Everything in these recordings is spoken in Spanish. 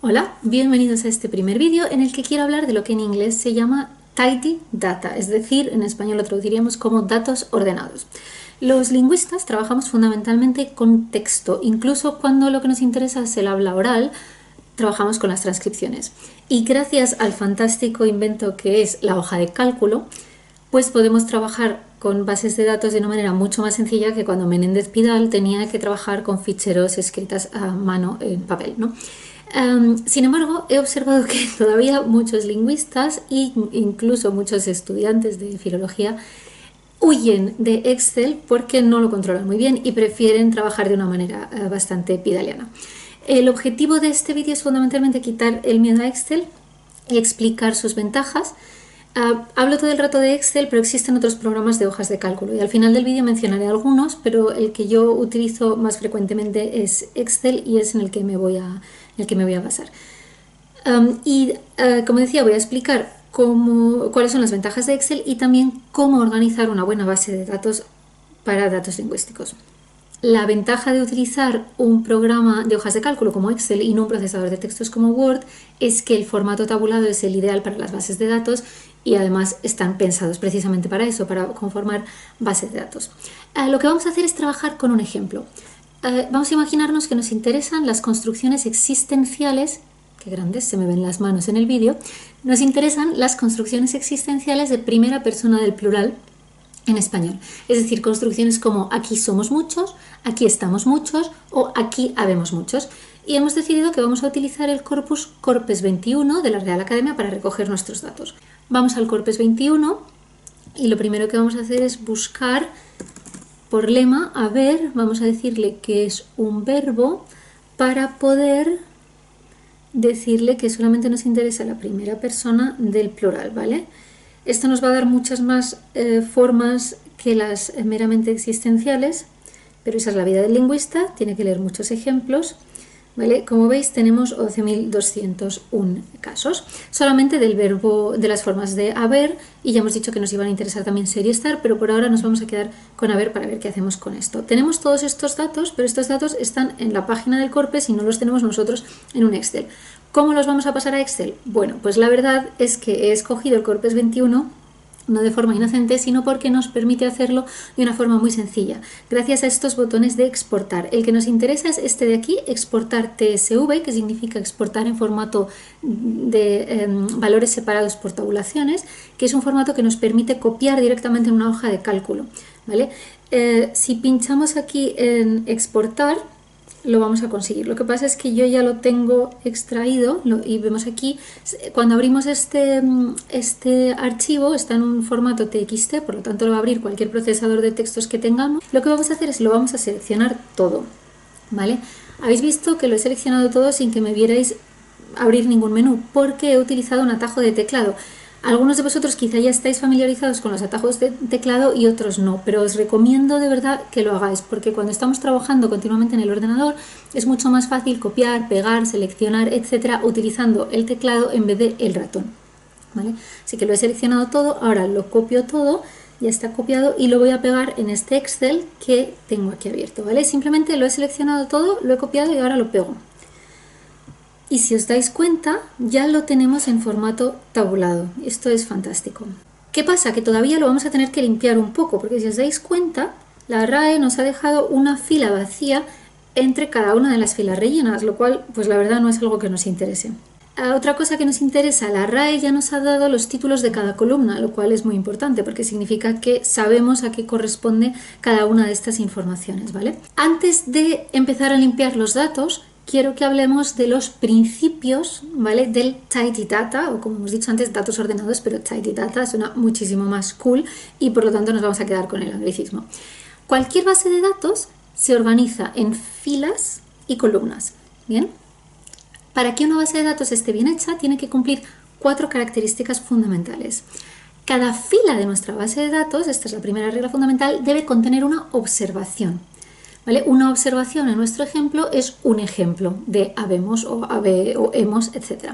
Hola, bienvenidos a este primer vídeo en el que quiero hablar de lo que en inglés se llama tidy data, es decir, en español lo traduciríamos como datos ordenados. Los lingüistas trabajamos fundamentalmente con texto, incluso cuando lo que nos interesa es el habla oral, trabajamos con las transcripciones. Y gracias al fantástico invento que es la hoja de cálculo, pues podemos trabajar con bases de datos de una manera mucho más sencilla que cuando Menéndez Pidal tenía que trabajar con ficheros escritas a mano en papel, ¿no? Sin embargo, he observado que todavía muchos lingüistas e incluso muchos estudiantes de filología huyen de Excel porque no lo controlan muy bien y prefieren trabajar de una manera bastante pidaliana. El objetivo de este vídeo es fundamentalmente quitar el miedo a Excel y explicar sus ventajas. Hablo todo el rato de Excel, pero existen otros programas de hojas de cálculo y al final del vídeo mencionaré algunos, pero el que yo utilizo más frecuentemente es Excel y es en el que me voy a basar. Como decía, voy a explicar cuáles son las ventajas de Excel y también cómo organizar una buena base de datos para datos lingüísticos. La ventaja de utilizar un programa de hojas de cálculo como Excel y no un procesador de textos como Word es que el formato tabulado es el ideal para las bases de datos y además están pensados precisamente para eso, para conformar bases de datos. Lo que vamos a hacer es trabajar con un ejemplo. Vamos a imaginarnos que nos interesan las construcciones existenciales, qué grandes se me ven las manos en el vídeo, nos interesan las construcciones existenciales de primera persona del plural en español, es decir, construcciones como aquí somos muchos, aquí estamos muchos o aquí habemos muchos. Y hemos decidido que vamos a utilizar el corpus Corpes 21 de la Real Academia para recoger nuestros datos. Vamos al Corpes 21 y lo primero que vamos a hacer es buscar por lema, vamos a decirle que es un verbo para poder decirle que solamente nos interesa la primera persona del plural, ¿vale? Esto nos va a dar muchas más formas que las meramente existenciales, pero esa es la vida del lingüista, tiene que leer muchos ejemplos, ¿vale? Como veis tenemos 11.201 casos, solamente del verbo, de las formas de haber, y ya hemos dicho que nos iban a interesar también ser y estar, pero por ahora nos vamos a quedar con haber para ver qué hacemos con esto. Tenemos todos estos datos, pero estos datos están en la página del Corpes y no los tenemos nosotros en un Excel. ¿Cómo los vamos a pasar a Excel? Bueno, pues la verdad es que he escogido el Corpes 21 no de forma inocente, sino porque nos permite hacerlo de una forma muy sencilla, gracias a estos botones de exportar. El que nos interesa es este de aquí, exportar TSV, que significa exportar en formato de valores separados por tabulaciones, que es un formato que nos permite copiar directamente en una hoja de cálculo, ¿vale? Si pinchamos aquí en exportar, lo vamos a conseguir. Lo que pasa es que yo ya lo tengo extraído y vemos aquí, cuando abrimos este archivo está en un formato TXT, por lo tanto lo va a abrir cualquier procesador de textos que tengamos. Lo que vamos a hacer es lo vamos a seleccionar todo, ¿vale? Habéis visto que lo he seleccionado todo sin que me vierais abrir ningún menú, porque he utilizado un atajo de teclado. Algunos de vosotros quizá ya estáis familiarizados con los atajos de teclado y otros no, pero os recomiendo de verdad que lo hagáis, porque cuando estamos trabajando continuamente en el ordenador es mucho más fácil copiar, pegar, seleccionar, etcétera, utilizando el teclado en vez del ratón, ¿vale? Así que lo he seleccionado todo, ahora lo copio todo, ya está copiado y lo voy a pegar en este Excel que tengo aquí abierto, ¿vale? Simplemente lo he seleccionado todo, lo he copiado y ahora lo pego. Y si os dais cuenta, ya lo tenemos en formato tabulado. Esto es fantástico. ¿Qué pasa? Que todavía lo vamos a tener que limpiar un poco, porque si os dais cuenta, la RAE nos ha dejado una fila vacía entre cada una de las filas rellenas, lo cual, pues la verdad, no es algo que nos interese. Otra cosa que nos interesa, la RAE ya nos ha dado los títulos de cada columna, lo cual es muy importante porque significa que sabemos a qué corresponde cada una de estas informaciones, ¿vale? Antes de empezar a limpiar los datos, quiero que hablemos de los principios, ¿vale?, del tidy data, o como hemos dicho antes, datos ordenados, pero tidy data suena muchísimo más cool y por lo tanto nos vamos a quedar con el anglicismo. Cualquier base de datos se organiza en filas y columnas, ¿bien? Para que una base de datos esté bien hecha, tiene que cumplir 4 características fundamentales. Cada fila de nuestra base de datos, esta es la primera regla fundamental, debe contener una observación. ¿Vale? Una observación en nuestro ejemplo es un ejemplo de habemos o hemos, etc.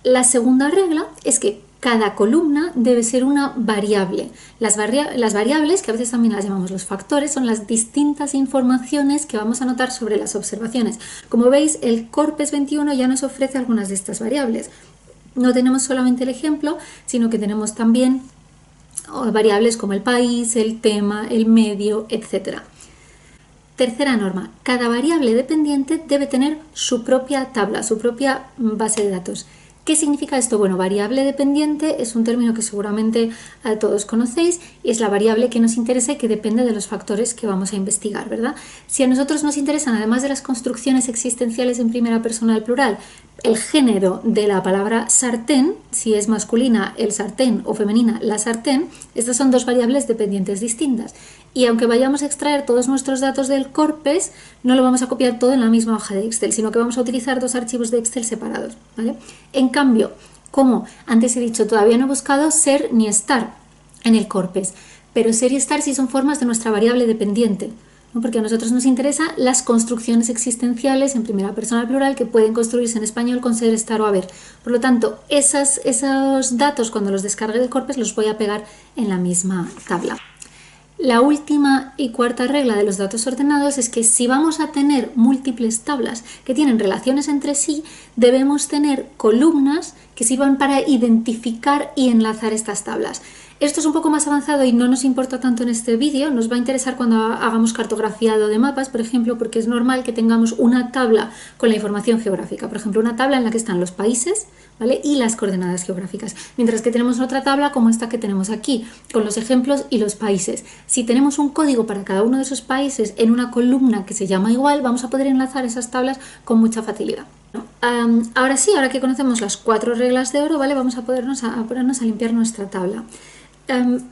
La segunda regla es que cada columna debe ser una variable. Las variables, que a veces también las llamamos los factores, son las distintas informaciones que vamos a anotar sobre las observaciones. Como veis, el Corpes 21 ya nos ofrece algunas de estas variables. No tenemos solamente el ejemplo, sino que tenemos también variables como el país, el tema, el medio, etc. Tercera norma, cada variable dependiente debe tener su propia tabla, su propia base de datos. ¿Qué significa esto? Bueno, variable dependiente es un término que seguramente todos conocéis y es la variable que nos interesa y que depende de los factores que vamos a investigar, ¿verdad? Si a nosotros nos interesan, además de las construcciones existenciales en primera persona del plural, el género de la palabra sartén, si es masculina el sartén o femenina la sartén, estas son dos variables dependientes distintas. Y aunque vayamos a extraer todos nuestros datos del Corpes, no lo vamos a copiar todo en la misma hoja de Excel, sino que vamos a utilizar dos archivos de Excel separados, ¿vale? En cambio, como antes he dicho, todavía no he buscado ser ni estar en el Corpes, pero ser y estar sí son formas de nuestra variable dependiente, ¿no? Porque a nosotros nos interesan las construcciones existenciales en primera persona al plural que pueden construirse en español con ser, estar o haber. Por lo tanto, esos datos cuando los descargue del Corpes los voy a pegar en la misma tabla. La última y cuarta regla de los datos ordenados es que si vamos a tener múltiples tablas que tienen relaciones entre sí, debemos tener columnas que sirvan para identificar y enlazar estas tablas. Esto es un poco más avanzado y no nos importa tanto en este vídeo, nos va a interesar cuando hagamos cartografiado de mapas, por ejemplo, porque es normal que tengamos una tabla con la información geográfica, por ejemplo, una tabla en la que están los países, ¿vale? Y las coordenadas geográficas, mientras que tenemos otra tabla como esta que tenemos aquí, con los ejemplos y los países. Si tenemos un código para cada uno de esos países en una columna que se llama igual, vamos a poder enlazar esas tablas con mucha facilidad. Ahora sí, ahora que conocemos las 4 reglas de oro, ¿vale? Vamos a ponernos a limpiar nuestra tabla.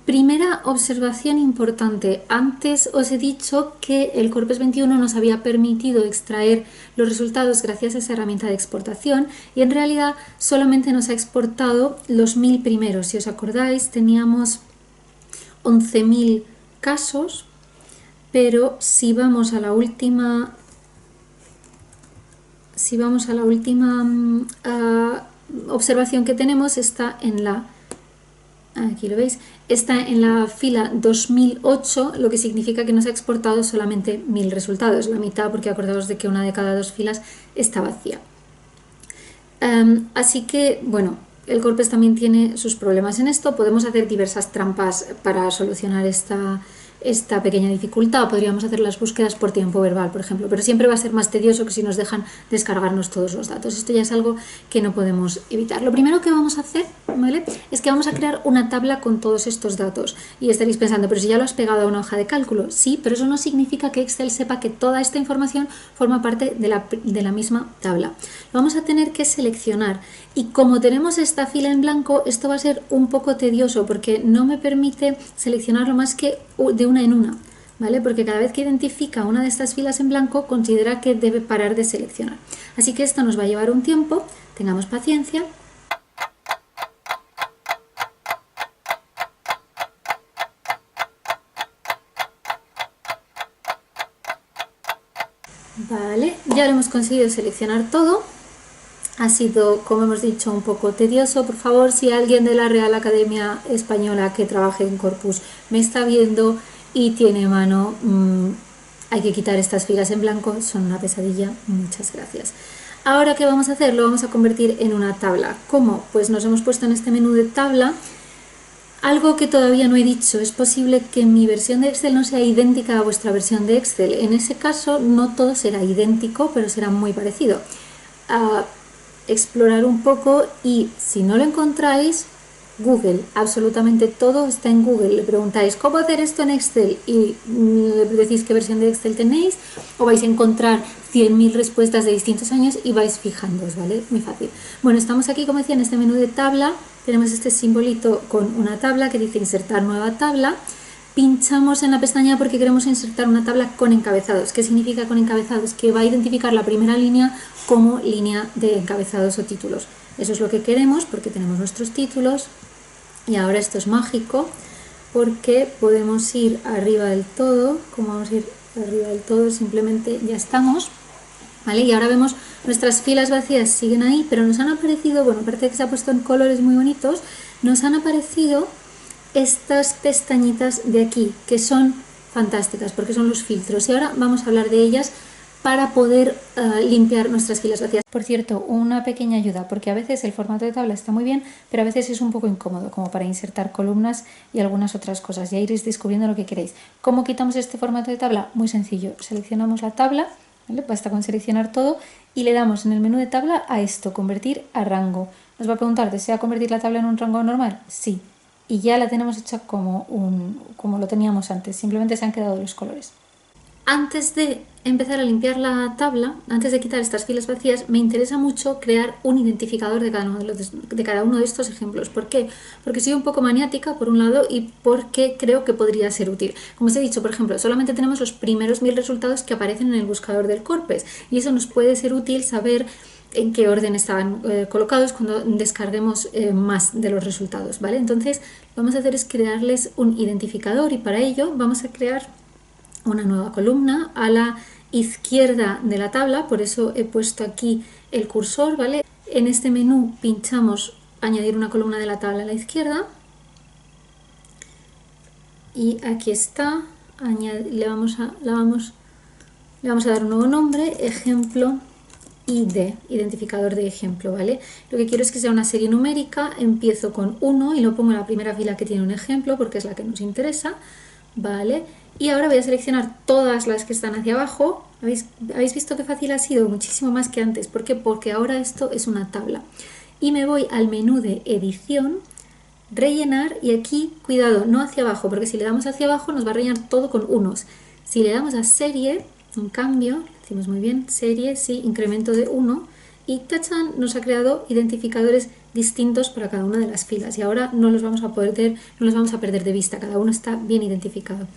Primera observación importante. Antes os he dicho que el Corpes 21 nos había permitido extraer los resultados gracias a esa herramienta de exportación y en realidad solamente nos ha exportado los 1000 primeros. Si os acordáis, teníamos 11.000 casos, pero si vamos a la última observación que tenemos, está en la aquí lo veis, está en la fila 2008, lo que significa que nos ha exportado solamente 1000 resultados, la mitad, porque acordaos de que una de cada 2 filas está vacía. Así que, bueno, el Corpes también tiene sus problemas en esto, podemos hacer diversas trampas para solucionar esta pequeña dificultad. Podríamos hacer las búsquedas por tiempo verbal, por ejemplo, pero siempre va a ser más tedioso que si nos dejan descargarnos todos los datos. Esto ya es algo que no podemos evitar. Lo primero que vamos a hacer, ¿vale?, es que vamos a crear una tabla con todos estos datos. Y estaréis pensando, pero si ya lo has pegado a una hoja de cálculo. Sí, pero eso no significa que Excel sepa que toda esta información forma parte de la misma tabla. Lo vamos a tener que seleccionar. Y como tenemos esta fila en blanco, esto va a ser un poco tedioso porque no me permite seleccionarlo más que de una en una, ¿vale? Porque cada vez que identifica una de estas filas en blanco, considera que debe parar de seleccionar. Así que esto nos va a llevar un tiempo, tengamos paciencia. Vale, ya lo hemos conseguido seleccionar todo. Ha sido, como hemos dicho, un poco tedioso. Por favor, si alguien de la Real Academia Española que trabaje en Corpus me está viendo y tiene mano, hay que quitar estas filas en blanco, son una pesadilla. Muchas gracias. Ahora, ¿qué vamos a hacer? Lo vamos a convertir en una tabla. ¿Cómo? Pues nos hemos puesto en este menú de tabla. Algo que todavía no he dicho, es posible que mi versión de Excel no sea idéntica a vuestra versión de Excel. En ese caso, no todo será idéntico, pero será muy parecido. Explorar un poco y si no lo encontráis, Google, absolutamente todo está en Google. Le preguntáis cómo hacer esto en Excel y le decís qué versión de Excel tenéis, o vais a encontrar 100.000 respuestas de distintos años y vais fijándoos, ¿vale? Muy fácil. Bueno, estamos aquí, como decía, en este menú de tabla. Tenemos este simbolito con una tabla que dice insertar nueva tabla. Pinchamos en la pestaña porque queremos insertar una tabla con encabezados. ¿Qué significa con encabezados? Que va a identificar la primera línea como línea de encabezados o títulos. Eso es lo que queremos porque tenemos nuestros títulos. Y ahora esto es mágico porque podemos ir arriba del todo. Como vamos a ir arriba del todo, simplemente ya estamos. ¿vale? Y ahora vemos nuestras filas vacías siguen ahí, pero nos han aparecido, bueno, parece que se ha puesto en colores muy bonitos, nos han aparecido estas pestañitas de aquí, que son fantásticas porque son los filtros. Y ahora vamos a hablar de ellas para poder limpiar nuestras filas vacías. Por cierto, una pequeña ayuda, porque a veces el formato de tabla está muy bien, pero a veces es un poco incómodo, como para insertar columnas y algunas otras cosas. Ya iréis descubriendo lo que queréis. ¿Cómo quitamos este formato de tabla? Muy sencillo. Seleccionamos la tabla, ¿vale? Basta con seleccionar todo y le damos en el menú de tabla a esto, convertir a rango. Nos va a preguntar, ¿desea convertir la tabla en un rango normal? Sí. Y ya la tenemos hecha como lo teníamos antes, simplemente se han quedado los colores. Antes de empezar a limpiar la tabla, antes de quitar estas filas vacías, me interesa mucho crear un identificador de cada uno de estos ejemplos. ¿Por qué? Porque soy un poco maniática, por un lado, y porque creo que podría ser útil. Como os he dicho, por ejemplo, solamente tenemos los primeros 1000 resultados que aparecen en el buscador del Corpes, y eso nos puede ser útil saber en qué orden estaban colocados cuando descarguemos más de los resultados, ¿vale? Entonces, lo que vamos a hacer es crearles un identificador y para ello vamos a crear una nueva columna a la izquierda de la tabla, por eso he puesto aquí el cursor, ¿vale? En este menú pinchamos añadir una columna de la tabla a la izquierda y aquí está, le vamos a dar un nuevo nombre, ejemplo ID, identificador de ejemplo, ¿vale? Lo que quiero es que sea una serie numérica, empiezo con 1 y lo pongo en la primera fila que tiene un ejemplo porque es la que nos interesa, ¿vale? Y ahora voy a seleccionar todas las que están hacia abajo. ¿Habéis visto qué fácil ha sido? Muchísimo más que antes. ¿Por qué? Porque ahora esto es una tabla. Y me voy al menú de edición, rellenar y aquí, cuidado, no hacia abajo, porque si le damos hacia abajo nos va a rellenar todo con unos. Si le damos a serie, en cambio, decimos muy bien, serie, sí, incremento de 1 y ¡tachán! Nos ha creado identificadores distintos para cada una de las filas y ahora no los vamos a perder de vista, cada uno está bien identificado.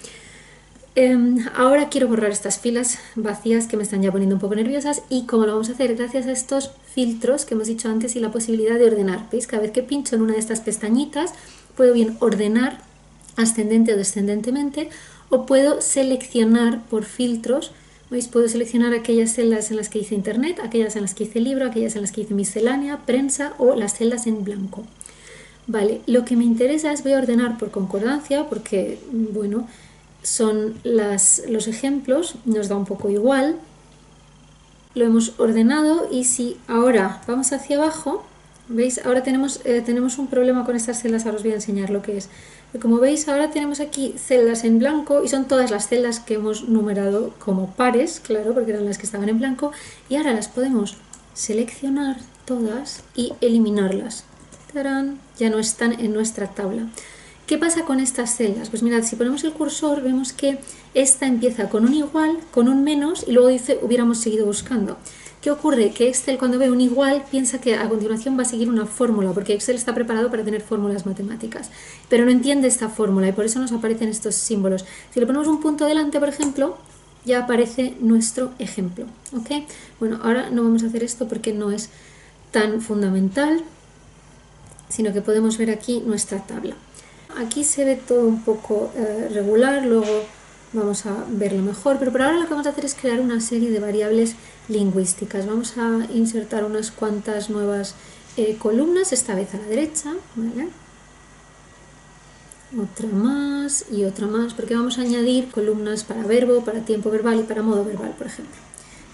Ahora quiero borrar estas filas vacías que me están ya poniendo un poco nerviosas y ¿cómo lo vamos a hacer? Gracias a estos filtros que hemos dicho antes y la posibilidad de ordenar. ¿Veis? Cada vez que pincho en una de estas pestañitas puedo bien ordenar ascendente o descendentemente o puedo seleccionar por filtros. ¿Veis? Puedo seleccionar aquellas celdas en las que hice internet, aquellas en las que hice libro, aquellas en las que hice miscelánea, prensa o las celdas en blanco. Vale, lo que me interesa es voy a ordenar por concordancia porque, bueno, son los ejemplos, nos da un poco igual. Lo hemos ordenado y si ahora vamos hacia abajo, ¿veis? Ahora tenemos un problema con estas celdas, ahora os voy a enseñar lo que es. Pero como veis, ahora tenemos aquí celdas en blanco y son todas las celdas que hemos numerado como pares, claro, porque eran las que estaban en blanco, y ahora las podemos seleccionar todas y eliminarlas. ¡Tarán! Ya no están en nuestra tabla. ¿Qué pasa con estas celdas? Pues mirad, si ponemos el cursor vemos que esta empieza con un igual, con un menos y luego dice hubiéramos seguido buscando. ¿Qué ocurre? Que Excel cuando ve un igual piensa que a continuación va a seguir una fórmula, porque Excel está preparado para tener fórmulas matemáticas, pero no entiende esta fórmula y por eso nos aparecen estos símbolos. Si le ponemos un punto delante, por ejemplo, ya aparece nuestro ejemplo. ¿Ok? Bueno, ahora no vamos a hacer esto porque no es tan fundamental, sino que podemos ver aquí nuestra tabla. Aquí se ve todo un poco regular, luego vamos a verlo mejor, pero por ahora lo que vamos a hacer es crear una serie de variables lingüísticas. Vamos a insertar unas cuantas nuevas columnas, esta vez a la derecha, ¿vale? Otra más y otra más, porque vamos a añadir columnas para verbo, para tiempo verbal y para modo verbal, por ejemplo.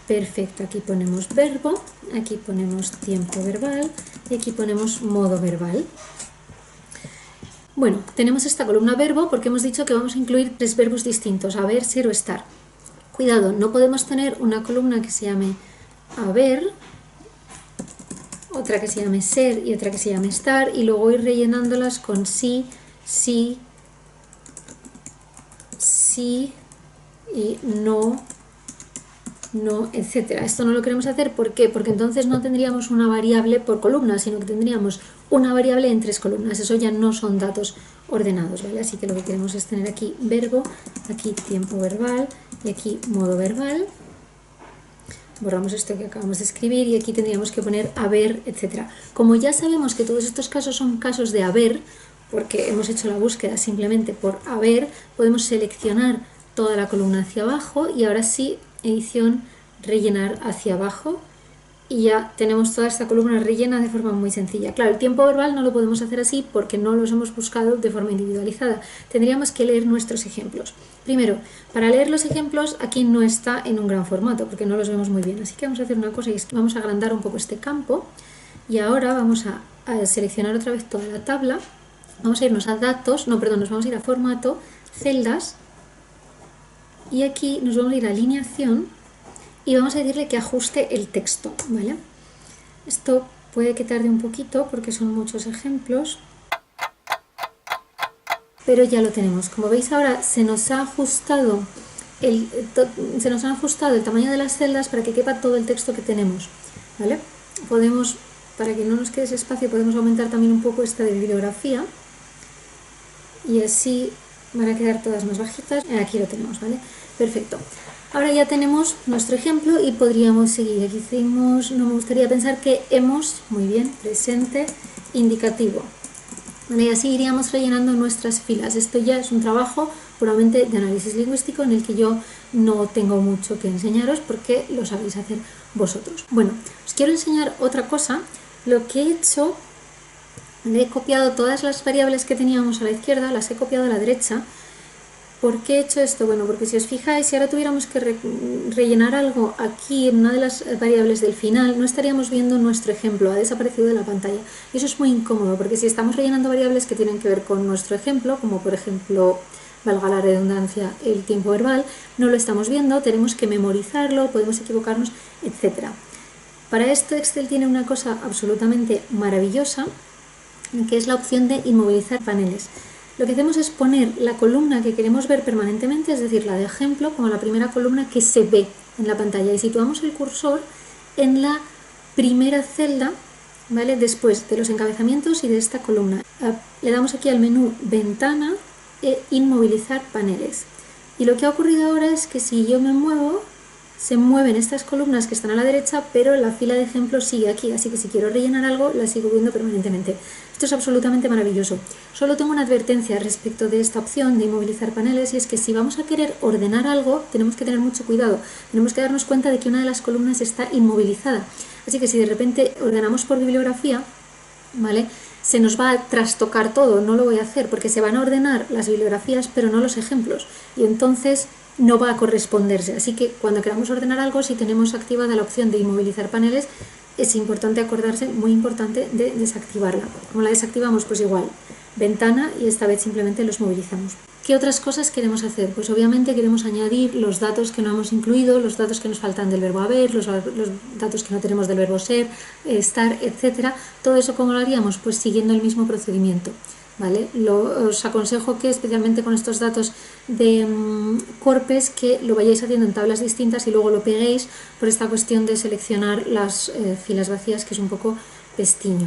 Perfecto, aquí ponemos verbo, aquí ponemos tiempo verbal y aquí ponemos modo verbal. Bueno, tenemos esta columna verbo porque hemos dicho que vamos a incluir 3 verbos distintos, haber, ser o estar. Cuidado, no podemos tener una columna que se llame haber, otra que se llame ser y otra que se llame estar y luego ir rellenándolas con sí, sí, sí y no, no, etcétera. Esto no lo queremos hacer, ¿por qué? Porque entonces no tendríamos una variable por columna, sino que tendríamos una variable en 3 columnas. Eso ya no son datos ordenados, ¿vale? Así que lo que queremos es tener aquí verbo, aquí tiempo verbal y aquí modo verbal. Borramos esto que acabamos de escribir y aquí tendríamos que poner haber, etcétera. Como ya sabemos que todos estos casos son casos de haber, porque hemos hecho la búsqueda simplemente por haber, podemos seleccionar toda la columna hacia abajo y ahora sí, edición, rellenar hacia abajo y ya tenemos toda esta columna rellena de forma muy sencilla. Claro, el tiempo verbal no lo podemos hacer así porque no los hemos buscado de forma individualizada. Tendríamos que leer nuestros ejemplos. Primero, para leer los ejemplos aquí no está en un gran formato porque no los vemos muy bien. Así que vamos a hacer una cosa y es que vamos a agrandar un poco este campo y ahora vamos a seleccionar otra vez toda la tabla. Vamos a irnos a datos, no, perdón, nos vamos a ir a formato, celdas y aquí nos vamos a ir a alineación y vamos a decirle que ajuste el texto, ¿vale? Esto puede que tarde un poquito porque son muchos ejemplos, pero ya lo tenemos. Como veis ahora se nos ha ajustado el tamaño de las celdas para que quepa todo el texto que tenemos, ¿vale? Podemos, para que no nos quede ese espacio, podemos aumentar también un poco esta de bibliografía y así van a quedar todas más bajitas. Aquí lo tenemos, ¿vale? Perfecto. Ahora ya tenemos nuestro ejemplo y podríamos seguir. Aquí hicimos, no me gustaría pensar que hemos, muy bien, presente, indicativo. Vale, y así iríamos rellenando nuestras filas. Esto ya es un trabajo puramente de análisis lingüístico en el que yo no tengo mucho que enseñaros porque lo sabéis hacer vosotros. Bueno, os quiero enseñar otra cosa. Lo que he hecho, he copiado todas las variables que teníamos a la izquierda, las he copiado a la derecha. ¿Por qué he hecho esto? Bueno, porque si os fijáis, si ahora tuviéramos que rellenar algo aquí en una de las variables del final, no estaríamos viendo nuestro ejemplo, ha desaparecido de la pantalla. Y eso es muy incómodo, porque si estamos rellenando variables que tienen que ver con nuestro ejemplo, como por ejemplo, valga la redundancia, el tiempo verbal, no lo estamos viendo, tenemos que memorizarlo, podemos equivocarnos, etc. Para esto Excel tiene una cosa absolutamente maravillosa, que es la opción de inmovilizar paneles. Lo que hacemos es poner la columna que queremos ver permanentemente, es decir, la de ejemplo, como la primera columna que se ve en la pantalla y situamos el cursor en la primera celda, ¿vale? Después de los encabezamientos y de esta columna. Le damos aquí al menú Ventana e Inmovilizar paneles. Y lo que ha ocurrido ahora es que si yo me muevo, se mueven estas columnas que están a la derecha, pero la fila de ejemplos sigue aquí, así que si quiero rellenar algo, la sigo viendo permanentemente. Esto es absolutamente maravilloso. Solo tengo una advertencia respecto de esta opción de inmovilizar paneles, y es que si vamos a querer ordenar algo, tenemos que tener mucho cuidado. Tenemos que darnos cuenta de que una de las columnas está inmovilizada. Así que si de repente ordenamos por bibliografía, ¿vale?, se nos va a trastocar todo, no lo voy a hacer, porque se van a ordenar las bibliografías, pero no los ejemplos. Y entonces no va a corresponderse. Así que cuando queramos ordenar algo, si tenemos activada la opción de inmovilizar paneles, es importante acordarse, muy importante, de desactivarla. Como la desactivamos, pues igual, ventana, y esta vez simplemente los movilizamos. ¿Qué otras cosas queremos hacer? Pues obviamente queremos añadir los datos que no hemos incluido, los datos que nos faltan del verbo haber, los datos que no tenemos del verbo ser, estar, etc. Todo eso, ¿cómo lo haríamos? Pues siguiendo el mismo procedimiento, ¿vale? Os aconsejo que, especialmente con estos datos de Corpes, que lo vayáis haciendo en tablas distintas y luego lo peguéis, por esta cuestión de seleccionar las filas vacías, que es un poco pestiño.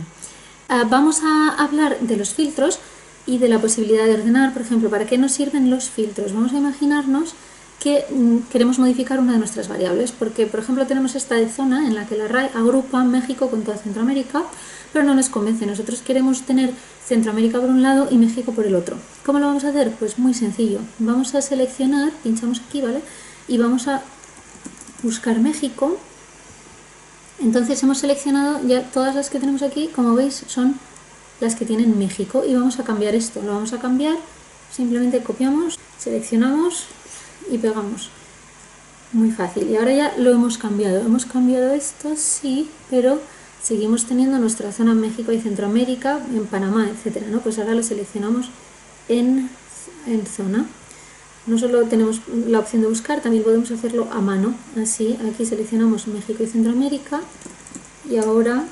Vamos a hablar de los filtros y de la posibilidad de ordenar. Por ejemplo, ¿para qué nos sirven los filtros? Vamos a imaginarnos que queremos modificar una de nuestras variables, porque por ejemplo tenemos esta de zona en la que la RAE agrupa México con toda Centroamérica, pero no nos convence. Nosotros queremos tener Centroamérica por un lado y México por el otro. ¿Cómo lo vamos a hacer? Pues muy sencillo. Vamos a seleccionar, pinchamos aquí, ¿vale? Y vamos a buscar México. Entonces hemos seleccionado ya todas las que tenemos aquí, como veis son las que tienen México, y vamos a cambiar esto. Lo vamos a cambiar, simplemente copiamos, seleccionamos y pegamos. Muy fácil. Y ahora ya lo hemos cambiado. Hemos cambiado esto, sí, pero seguimos teniendo nuestra zona México y Centroamérica, en Panamá, etcétera, ¿no? Pues ahora lo seleccionamos en zona. No solo tenemos la opción de buscar, también podemos hacerlo a mano. Así, aquí seleccionamos México y Centroamérica y ahora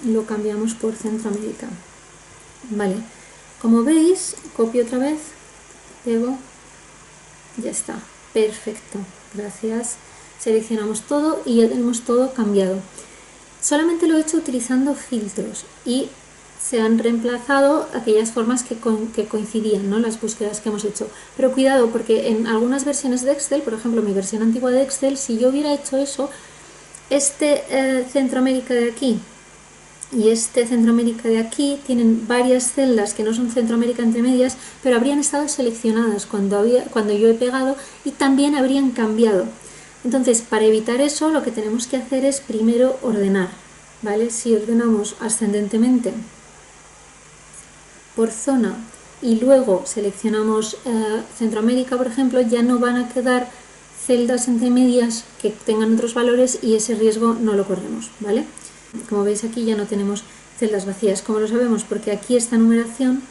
lo cambiamos por Centroamérica. Vale, como veis, copio otra vez, pego, ya está, perfecto, gracias. Seleccionamos todo y ya tenemos todo cambiado. Solamente lo he hecho utilizando filtros y se han reemplazado aquellas formas que coincidían, ¿no?, las búsquedas que hemos hecho. Pero cuidado, porque en algunas versiones de Excel, por ejemplo mi versión antigua de Excel, si yo hubiera hecho eso, Centroamérica de aquí y Centroamérica de aquí tienen varias celdas que no son Centroamérica entre medias, pero habrían estado seleccionadas cuando yo he pegado y también habrían cambiado. Entonces, para evitar eso, lo que tenemos que hacer es primero ordenar, ¿vale? Si ordenamos ascendentemente por zona y luego seleccionamos Centroamérica, por ejemplo, ya no van a quedar celdas entre medias que tengan otros valores y ese riesgo no lo corremos, ¿vale? Como veis aquí ya no tenemos celdas vacías. ¿Cómo lo sabemos? Porque aquí esta numeración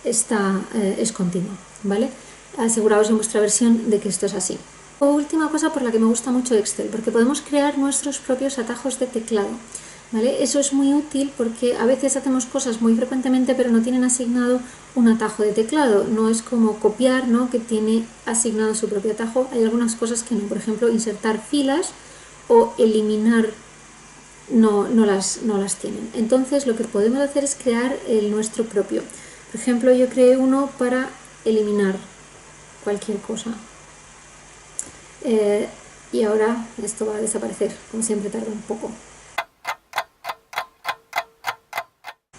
es continua, ¿vale? Aseguraos en vuestra versión de que esto es así. Última cosa por la que me gusta mucho Excel, porque podemos crear nuestros propios atajos de teclado, ¿vale? Eso es muy útil porque a veces hacemos cosas muy frecuentemente pero no tienen asignado un atajo de teclado. No es como copiar, ¿no?, que tiene asignado su propio atajo. Hay algunas cosas que no, por ejemplo, insertar filas o eliminar no las tienen. Entonces lo que podemos hacer es crear el nuestro propio. Por ejemplo, yo creé uno para eliminar cualquier cosa. Y ahora esto va a desaparecer, como siempre tarda un poco.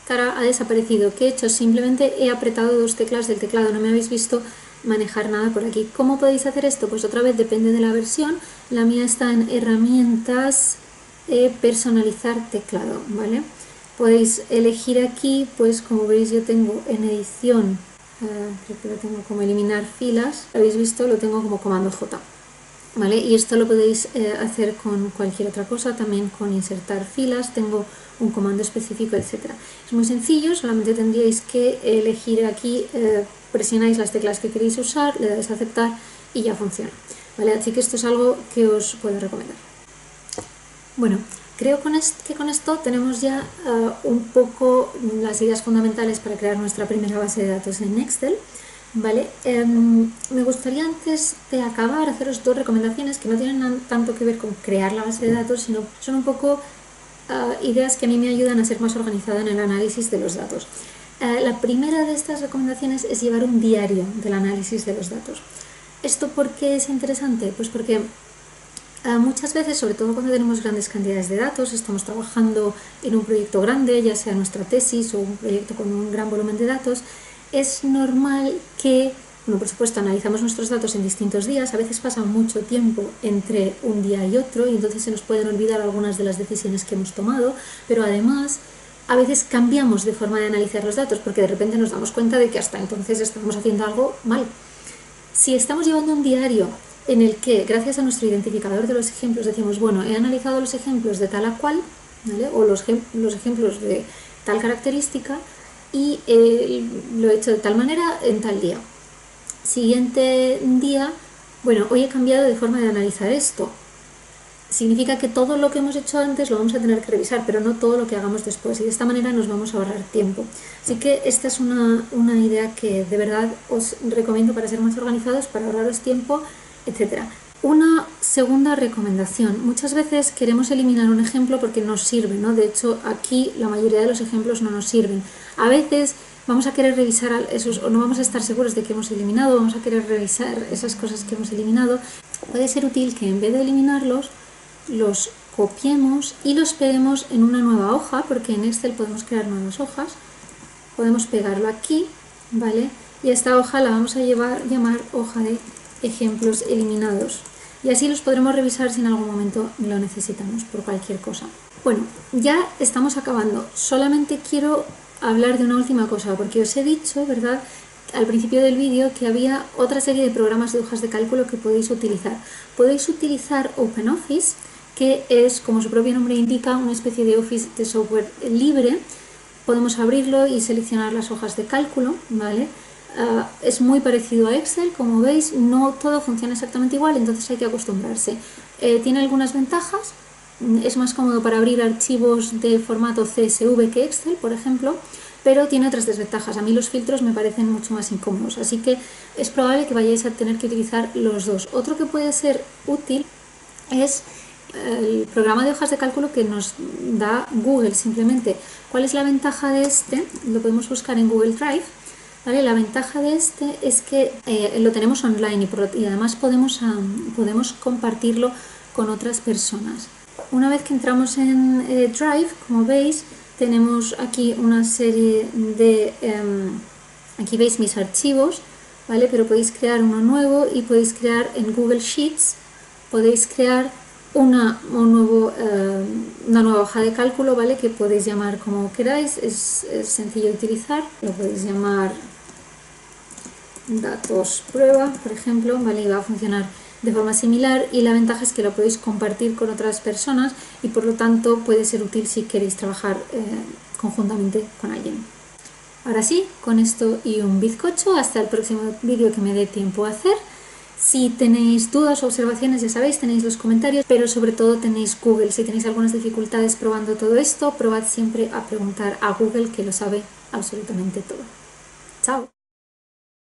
Ahora ha desaparecido. ¿Qué he hecho? Simplemente he apretado dos teclas del teclado, no me habéis visto manejar nada por aquí. ¿Cómo podéis hacer esto? Pues otra vez depende de la versión. La mía está en herramientas, personalizar teclado, ¿vale? Podéis elegir aquí, pues como veis yo tengo en edición, creo que lo tengo como eliminar filas, habéis visto, lo tengo como comando J. ¿Vale? Y esto lo podéis hacer con cualquier otra cosa, también con insertar filas, tengo un comando específico, etc. Es muy sencillo, solamente tendríais que elegir aquí, presionáis las teclas que queréis usar, le dais a aceptar y ya funciona. ¿Vale? Así que esto es algo que os puedo recomendar. Bueno, creo que con esto tenemos ya un poco las ideas fundamentales para crear nuestra primera base de datos en Excel. Vale, me gustaría antes de acabar haceros dos recomendaciones que no tienen tanto que ver con crear la base de datos, sino son un poco ideas que a mí me ayudan a ser más organizada en el análisis de los datos. La primera de estas recomendaciones es llevar un diario del análisis de los datos. ¿Esto por qué es interesante? Pues porque muchas veces, sobre todo cuando tenemos grandes cantidades de datos, estamos trabajando en un proyecto grande, ya sea nuestra tesis o un proyecto con un gran volumen de datos, es normal que, bueno, por supuesto, analizamos nuestros datos en distintos días, a veces pasa mucho tiempo entre un día y otro y entonces se nos pueden olvidar algunas de las decisiones que hemos tomado, pero además a veces cambiamos de forma de analizar los datos porque de repente nos damos cuenta de que hasta entonces estamos haciendo algo mal. Si estamos llevando un diario en el que, gracias a nuestro identificador de los ejemplos, decimos, bueno, he analizado los ejemplos de tal a cual, ¿vale?, o los ejemplos de tal característica, y lo he hecho de tal manera en tal día. Siguiente día, bueno, hoy he cambiado de forma de analizar esto. Significa que todo lo que hemos hecho antes lo vamos a tener que revisar, pero no todo lo que hagamos después, y de esta manera nos vamos a ahorrar tiempo. Así que esta es una idea que de verdad os recomiendo para ser más organizados, para ahorraros tiempo, etc. Una segunda recomendación. Muchas veces queremos eliminar un ejemplo porque nos sirve, ¿no? De hecho, aquí la mayoría de los ejemplos no nos sirven. A veces vamos a querer revisar esos, o no vamos a estar seguros de que hemos eliminado, vamos a querer revisar esas cosas que hemos eliminado. Puede ser útil que en vez de eliminarlos, los copiemos y los peguemos en una nueva hoja, porque en Excel podemos crear nuevas hojas. Podemos pegarlo aquí, ¿vale? Y a esta hoja la vamos a llamar hoja de ejemplos eliminados. Y así los podremos revisar si en algún momento lo necesitamos por cualquier cosa. Bueno, ya estamos acabando. Solamente quiero hablar de una última cosa, porque os he dicho, ¿verdad?, al principio del vídeo que había otra serie de programas de hojas de cálculo que podéis utilizar. Podéis utilizar OpenOffice, que es, como su propio nombre indica, una especie de Office de software libre. Podemos abrirlo y seleccionar las hojas de cálculo, ¿vale? Es muy parecido a Excel, como veis, no todo funciona exactamente igual, entonces hay que acostumbrarse. Tiene algunas ventajas, es más cómodo para abrir archivos de formato CSV que Excel, por ejemplo, pero tiene otras desventajas. A mí los filtros me parecen mucho más incómodos, así que es probable que vayáis a tener que utilizar los dos. Otro que puede ser útil es el programa de hojas de cálculo que nos da Google simplemente. ¿Cuál es la ventaja de este? Lo podemos buscar en Google Drive. ¿Vale? La ventaja de este es que lo tenemos online y además podemos compartirlo con otras personas. Una vez que entramos en Drive, como veis, tenemos aquí una serie de... aquí veis mis archivos, ¿vale? Pero podéis crear uno nuevo y podéis crear en Google Sheets podéis crear una nueva hoja de cálculo, ¿vale? Que podéis llamar como queráis, es sencillo de utilizar, lo podéis llamar datos prueba, por ejemplo, ¿vale? Y va a funcionar de forma similar, y la ventaja es que lo podéis compartir con otras personas y por lo tanto puede ser útil si queréis trabajar conjuntamente con alguien. Ahora sí, con esto y un bizcocho, hasta el próximo vídeo que me dé tiempo a hacer. Si tenéis dudas o observaciones, ya sabéis, tenéis los comentarios, pero sobre todo tenéis Google. Si tenéis algunas dificultades probando todo esto, probad siempre a preguntar a Google, que lo sabe absolutamente todo. ¡Chao!